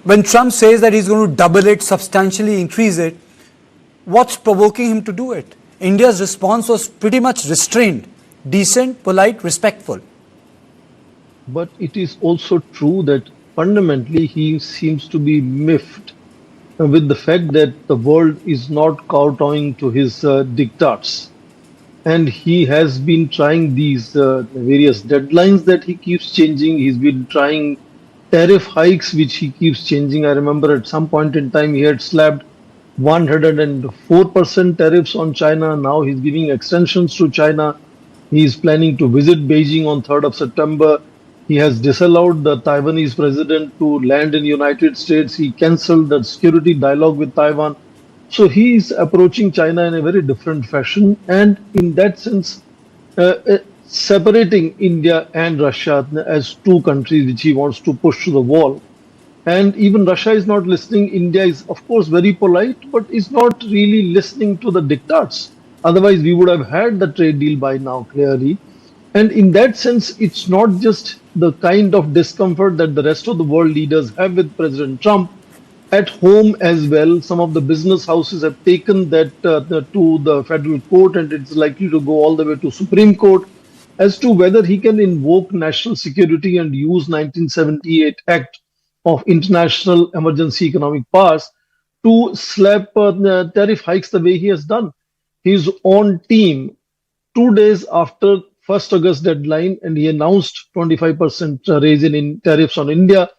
when Trump says that he's going to double it, substantially increase it, what's provoking him to do it? India's response was pretty much restrained, decent, polite, respectful. But it is also true that fundamentally he seems to be miffed with the fact that the world is not kowtowing to his diktats. And he has been trying these various deadlines that he keeps changing. He's been trying tariff hikes, which he keeps changing. I remember at some point in time he had slapped 104% tariffs on China. Now he's giving extensions to China. He is planning to visit Beijing on 3rd of September. He has disallowed the Taiwanese president to land in the United States. He cancelled the security dialogue with Taiwan. So he is approaching China in a very different fashion, and in that sense, separating India and Russia as two countries which he wants to push to the wall. And even Russia is not listening. India is, of course, very polite, but is not really listening to the diktats. Otherwise, we would have had the trade deal by now, clearly. And in that sense, it's not just the kind of discomfort that the rest of the world leaders have with President Trump. At home as well, some of the business houses have taken that to the federal court, and it's likely to go all the way to Supreme Court as to whether he can invoke national security and use 1978 Act of International Emergency Economic Powers to slap tariff hikes the way he has done. His own team, 2 days after 1st August deadline, and he announced 25% raise in tariffs on India.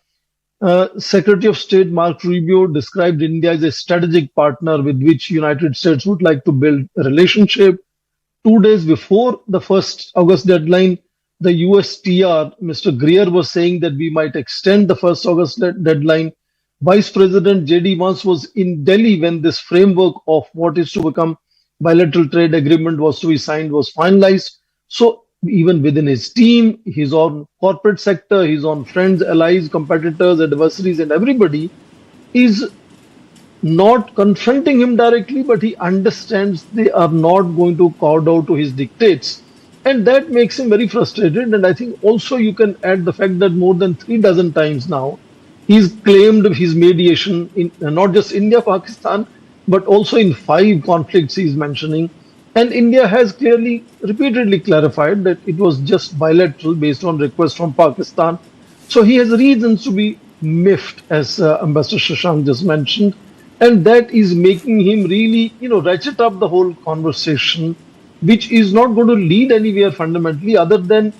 Secretary of State Mark Rubio described India as a strategic partner with which United States would like to build a relationship. 2 days before the 1st August deadline, the USTR, Mr. Greer, was saying that we might extend the 1st August deadline. Vice President J.D. Vance was in Delhi when this framework of what is to become bilateral trade agreement was to be signed, was finalized. So even within his team, his own corporate sector, his own friends, allies, competitors, adversaries, and everybody is not confronting him directly, but he understands they are not going to cow down to his dictates. And that makes him very frustrated. And I think also you can add the fact that more than 3 dozen times now, he's claimed his mediation in not just India, Pakistan, but also in 5 conflicts he's mentioning. And India has clearly, repeatedly clarified that it was just bilateral based on request from Pakistan. So he has reasons to be miffed, as Ambassador Shashank just mentioned. And that is making him really, ratchet up the whole conversation, which is not going to lead anywhere fundamentally other than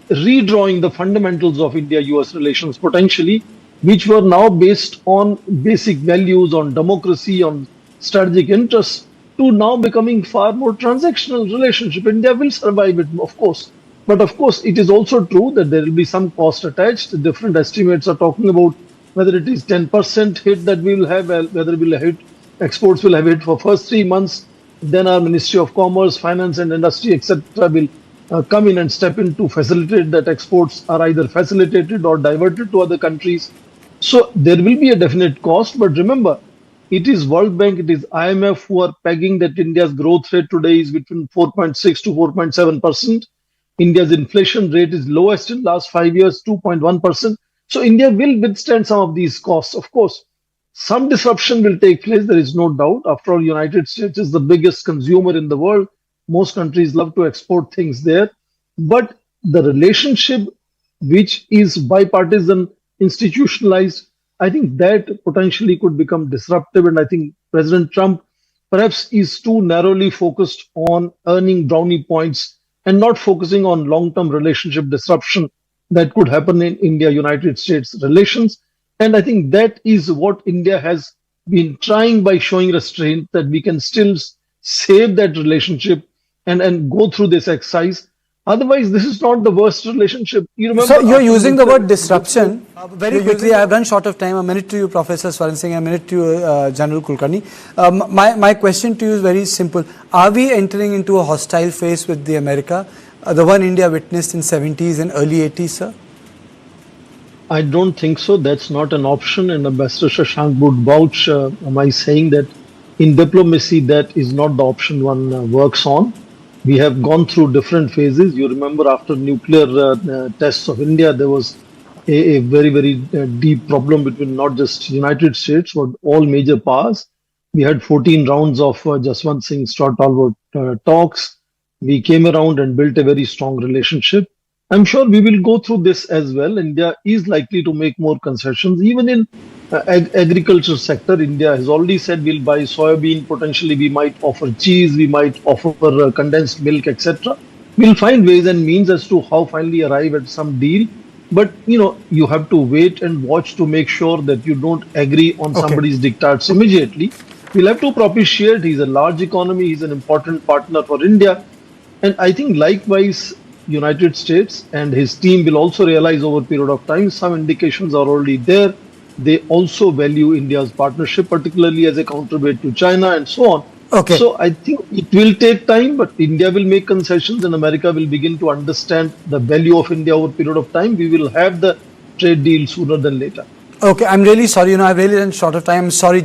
redrawing the fundamentals of India-US relations potentially, which were now based on basic values, on democracy, on strategic interests, to now becoming far more transactional relationship. India will survive it, of course. But of course, it is also true that there will be some cost attached. Different estimates are talking about whether it is 10% hit that we will have, whether we'll hit, exports will have hit for first 3 months. Then our Ministry of Commerce, Finance and Industry, etc. will come in and step in to facilitate that exports are either facilitated or diverted to other countries. So there will be a definite cost. But remember, it is World Bank, it is IMF who are pegging that India's growth rate today is between 4.6 to 4.7%. India's inflation rate is lowest in last 5 years, 2.1%. So India will withstand some of these costs. Of course, some disruption will take place. There is no doubt. After all, United States is the biggest consumer in the world. Most countries love to export things there. But the relationship, which is bipartisan, institutionalized, I think that potentially could become disruptive. And I think President Trump perhaps is too narrowly focused on earning brownie points and not focusing on long-term relationship disruption that could happen in India-United States relations. And I think that is what India has been trying by showing restraint, that we can still save that relationship and go through this exercise. Otherwise, this is not the worst relationship. You remember, so you're using the word disruption. Very quickly, I've run short of time. A minute to you, Professor Swaran Singh, a minute to you, General Kulkarni. My question to you is very simple. Are we entering into a hostile phase with the America, the one India witnessed in 70s and early 80s, sir? I don't think so. That's not an option. And Ambassador Shashank would vouch my saying that in diplomacy, that is not the option one works on. We have gone through different phases. You remember after nuclear tests of India, there was a very deep problem between not just United States but all major powers. We had 14 rounds of Jaswant Singh Stalwart talks. We came around and built a very strong relationship. I'm sure we will go through this as well. India is likely to make more concessions. Even in agriculture sector, India has already said we'll buy soybean. Potentially, we might offer cheese. We might offer condensed milk, etc. We'll find ways and means as to how finally arrive at some deal. But you have to wait and watch to make sure that you don't agree on Okay. somebody's diktats immediately. We'll have to propitiate. He's a large economy. He's an important partner for India. And I think likewise, United States and his team will also realize over a period of time, some indications are already there. They also value India's partnership, particularly as a counterweight to China and so on. Okay. So I think it will take time, but India will make concessions and America will begin to understand the value of India over a period of time. We will have the trade deal sooner than later. Okay, I'm really sorry. I've really run short of time. I'm sorry.